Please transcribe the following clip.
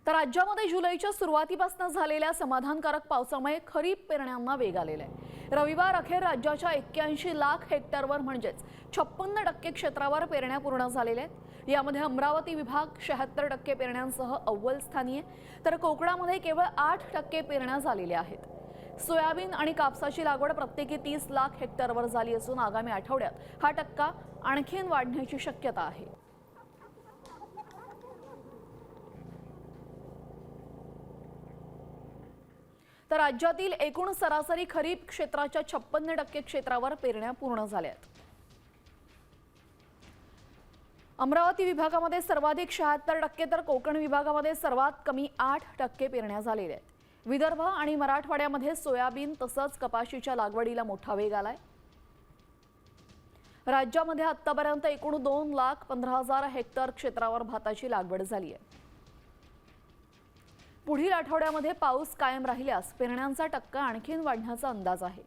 तर राज्यामध्ये जुलैच्या सुरुवातीपासून झालेल्या समाधानकारक पावसामुळे खरीप पेरण्यांना वेग आलेला आहे। रविवार अखेर राज्याच्या 81 लाख हेक्टरवर म्हणजेच 56% क्षेत्रावर पेरण्या पूर्ण झालेल्या आहेत। यामध्ये अमरावती विभाग 76% पेरण्यांसह अव्वल स्थानी आहे, तर कोकणामध्ये केवळ 8% पेरण्या झालेल्या आहेत। सोयाबीन आणि कापसाची लागवड प्रत्येकी 30 लाख हेक्टरवर झाली असून आगामी आठवड्यात हा टक्का आणखीन वाढण्याची शक्यता आहे। तर राज्यातील एकूण सरासरी खरीप क्षेत्राच्या 56% क्षेत्रावर पेरण्या पूर्ण झाल्या आहेत। अमरावती विभागामध्ये सर्वाधिक 76%, तर कोकण विभागामध्ये सर्वात कमी 8% पेरण्या झालेल्या आहेत। विदर्भ आणि मराठवाड्यामध्ये सोयाबीन तसंच कपाशीच्या लागवडीला मोठा वेग आलाय। राज्यामध्ये आतापर्यंत एकूण 2,15,000 हेक्टर क्षेत्रावर भाताची लागवड झाली आहे। पुढील आठवड्यामध्ये पाऊस कायम राहिल्यास पेरण्यांचा टक्का आणखीन वाढण्याचा अंदाज आहे।